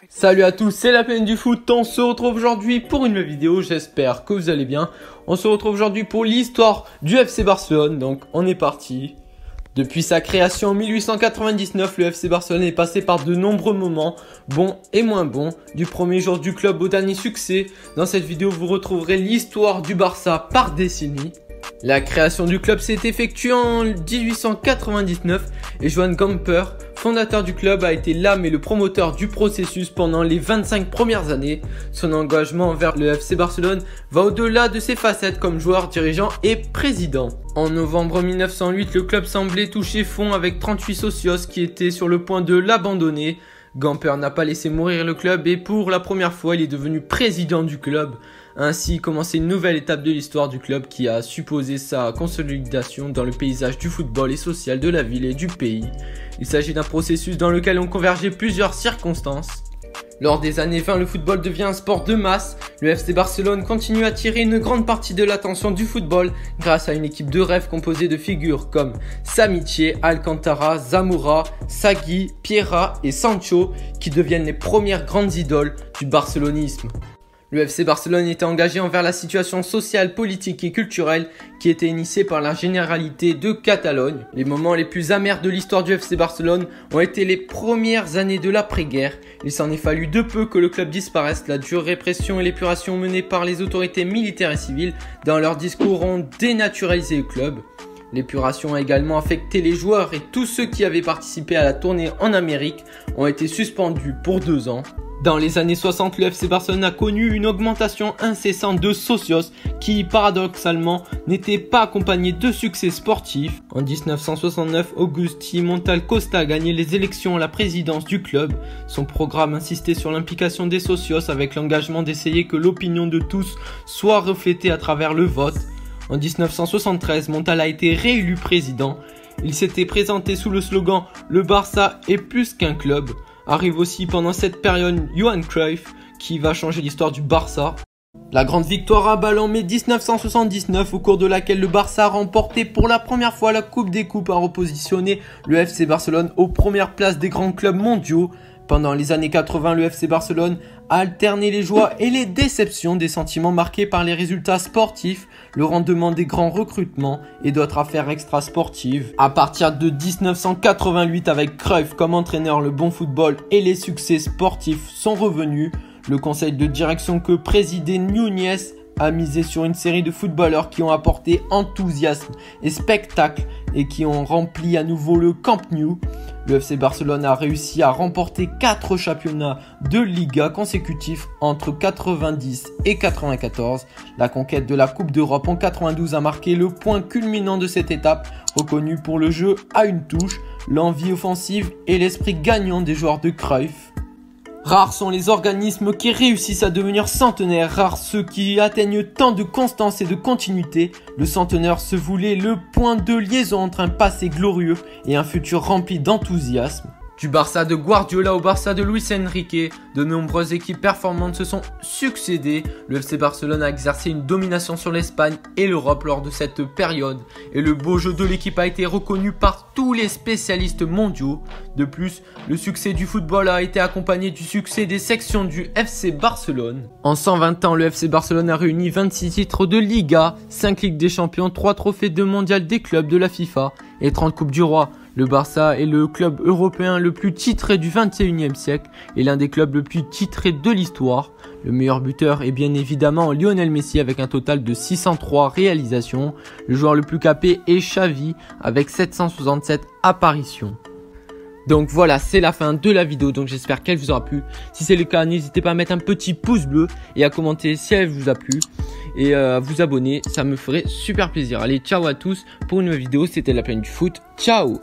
Salut à tous, c'est la Plaine du Foot, on se retrouve aujourd'hui pour une nouvelle vidéo, j'espère que vous allez bien. On se retrouve aujourd'hui pour l'histoire du FC Barcelone, donc on est parti. Depuis sa création en 1899, le FC Barcelone est passé par de nombreux moments, bons et moins bons, du premier jour du club au dernier succès. Dans cette vidéo, vous retrouverez l'histoire du Barça par décennie. La création du club s'est effectuée en 1899 et Joan Gamper, fondateur du club, a été l'âme et le promoteur du processus pendant les 25 premières années. Son engagement envers le FC Barcelone va au-delà de ses facettes comme joueur, dirigeant et président. En novembre 1908, le club semblait toucher fond avec 38 socios qui étaient sur le point de l'abandonner. Gamper n'a pas laissé mourir le club et pour la première fois, il est devenu président du club. Ainsi commençait une nouvelle étape de l'histoire du club qui a supposé sa consolidation dans le paysage du football et social de la ville et du pays. Il s'agit d'un processus dans lequel ont convergé plusieurs circonstances. Lors des années 20, le football devient un sport de masse. Le FC Barcelone continue à attirer une grande partie de l'attention du football grâce à une équipe de rêve composée de figures comme Samiche, Alcantara, Zamora, Sagui, Piera et Sancho qui deviennent les premières grandes idoles du barcelonisme. Le FC Barcelone était engagé envers la situation sociale, politique et culturelle qui était initiée par la Généralité de Catalogne. Les moments les plus amers de l'histoire du FC Barcelone ont été les premières années de l'après-guerre. Il s'en est fallu de peu que le club disparaisse. La dure répression et l'épuration menées par les autorités militaires et civiles dans leurs discours ont dénaturalisé le club. L'épuration a également affecté les joueurs et tous ceux qui avaient participé à la tournée en Amérique ont été suspendus pour 2 ans. Dans les années 60, le FC Barcelone a connu une augmentation incessante de socios qui, paradoxalement, n'était pas accompagnée de succès sportifs. En 1969, Agustí Montal Costa a gagné les élections à la présidence du club. Son programme insistait sur l'implication des socios avec l'engagement d'essayer que l'opinion de tous soit reflétée à travers le vote. En 1973, Montal a été réélu président. Il s'était présenté sous le slogan « Le Barça est plus qu'un club ». Arrive aussi pendant cette période Johan Cruyff qui va changer l'histoire du Barça. La grande victoire à Bâle en mai 1979 au cours de laquelle le Barça a remporté pour la première fois la Coupe des Coupes a repositionné le FC Barcelone aux premières places des grands clubs mondiaux. Pendant les années 80, le FC Barcelone a alterné les joies et les déceptions, des sentiments marqués par les résultats sportifs, le rendement des grands recrutements et d'autres affaires extrasportives. À partir de 1988, avec Cruyff comme entraîneur, le bon football et les succès sportifs sont revenus. Le conseil de direction que présidait Núñez a misé sur une série de footballeurs qui ont apporté enthousiasme et spectacle et qui ont rempli à nouveau le Camp Nou. Le FC Barcelone a réussi à remporter 4 championnats de Liga consécutifs entre 90 et 94. La conquête de la Coupe d'Europe en 92 a marqué le point culminant de cette étape, reconnu pour le jeu à une touche, l'envie offensive et l'esprit gagnant des joueurs de Cruyff. Rares sont les organismes qui réussissent à devenir centenaires, rares ceux qui atteignent tant de constance et de continuité. Le centenaire se voulait le point de liaison entre un passé glorieux et un futur rempli d'enthousiasme. Du Barça de Guardiola au Barça de Luis Enrique, de nombreuses équipes performantes se sont succédées. Le FC Barcelone a exercé une domination sur l'Espagne et l'Europe lors de cette période. Et le beau jeu de l'équipe a été reconnu par tous les spécialistes mondiaux. De plus, le succès du football a été accompagné du succès des sections du FC Barcelone. En 120 ans, le FC Barcelone a réuni 26 titres de Liga, 5 Ligues des Champions, 3 trophées de mondial des clubs de la FIFA et 30 Coupes du Roi. Le Barça est le club européen le plus titré du 21e siècle et l'un des clubs le plus titrés de l'histoire. Le meilleur buteur est bien évidemment Lionel Messi avec un total de 603 réalisations. Le joueur le plus capé est Xavi avec 767 apparitions. Donc voilà, c'est la fin de la vidéo, donc j'espère qu'elle vous aura plu. Si c'est le cas, n'hésitez pas à mettre un petit pouce bleu et à commenter si elle vous a plu. Et à vous abonner, ça me ferait super plaisir. Allez, ciao à tous pour une nouvelle vidéo, c'était la Plaine du Foot. Ciao!